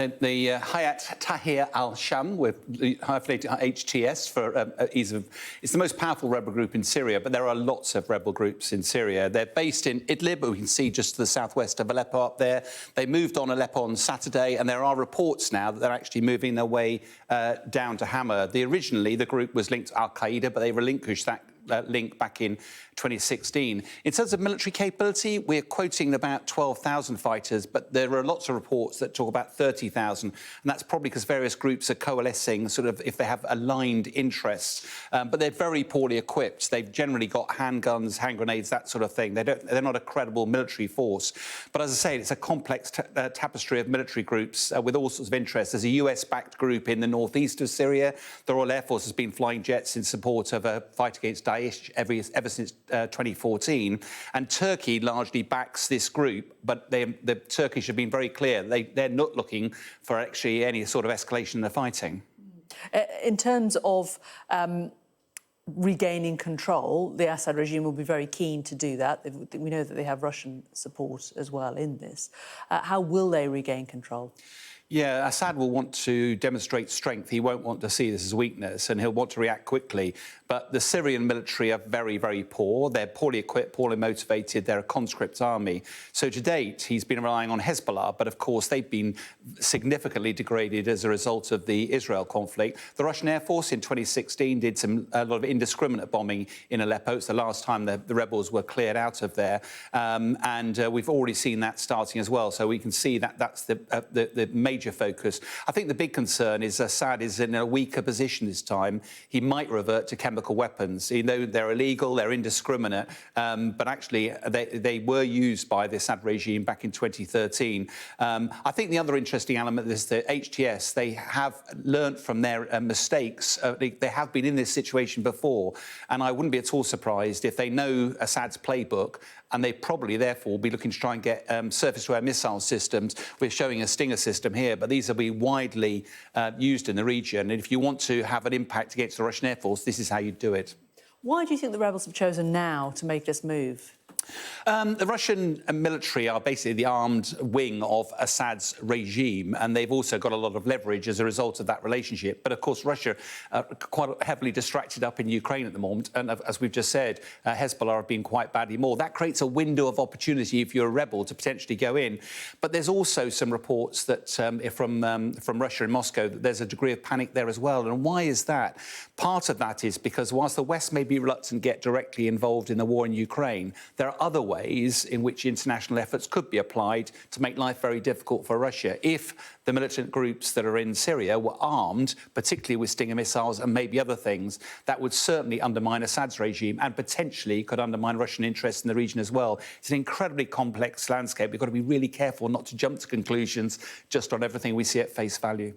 The Hayat Tahrir al-Sham, with hyphenated HTS for ease of, it's the most powerful rebel group in Syria, but there are lots of rebel groups in Syria. They're based in Idlib, we can see just to the southwest of Aleppo up there. They moved on Aleppo on Saturday, and there are reports now that they're actually moving their way down to Hama. Originally, the group was linked to Al-Qaeda, but they relinquished that link back in 2016. In terms of military capability, we're quoting about 12,000 fighters, but there are lots of reports that talk about 30,000, and that's probably because various groups are coalescing, sort of, if they have aligned interests. But they're very poorly equipped. They've generally got handguns, hand grenades, that sort of thing. They're not a credible military force. But as I say, it's a complex tapestry of military groups with all sorts of interests. There's a US-backed group in the northeast of Syria. The Royal Air Force has been flying jets in support of a fight against Daesh ever since 2014, and Turkey largely backs this group, but the Turkish have been very clear they're not looking for actually any sort of escalation in the fighting. In terms of regaining control, the Assad regime will be very keen to do that. We know that they have Russian support as well in this. How will they regain control? Yeah, Assad will want to demonstrate strength. He won't want to see this as weakness, and he'll want to react quickly. But the Syrian military are very, very poor. They're poorly equipped, poorly motivated. They're a conscript army. So to date, he's been relying on Hezbollah, but of course they've been significantly degraded as a result of the Israel conflict. The Russian Air Force in 2016 did a lot of indiscriminate bombing in Aleppo. It's the last time the rebels were cleared out of there. We've already seen that starting as well. So we can see that that's the major focus. I think the big concern is Assad is in a weaker position this time. He might revert to chemical weapons. You know, they're illegal, they're indiscriminate, but actually they were used by the Assad regime back in 2013. I think the other interesting element is the HTS. They have learnt from their mistakes. They have been in this situation before, and I wouldn't be at all surprised if they know Assad's playbook, and they probably therefore will be looking to try and get surface-to-air missile systems. We're showing a Stinger system here, but these will be widely used in the region. And if you want to have an impact against the Russian Air Force, this is how you do it. Why do you think the rebels have chosen now to make this move? The Russian military are basically the armed wing of Assad's regime, and they've also got a lot of leverage as a result of that relationship. But of course, Russia are quite heavily distracted up in Ukraine at the moment, and as we've just said, Hezbollah have been quite badly mauled. That creates a window of opportunity if you're a rebel to potentially go in. But there's also some reports that from Russia in Moscow that there's a degree of panic there as well. And why is that? Part of that is because whilst the West may be reluctant to get directly involved in the war in Ukraine, there are other ways in which international efforts could be applied to make life very difficult for Russia. If the militant groups that are in Syria were armed, particularly with Stinger missiles and maybe other things, that would certainly undermine Assad's regime and potentially could undermine Russian interests in the region as well. It's an incredibly complex landscape. We've got to be really careful not to jump to conclusions just on everything we see at face value.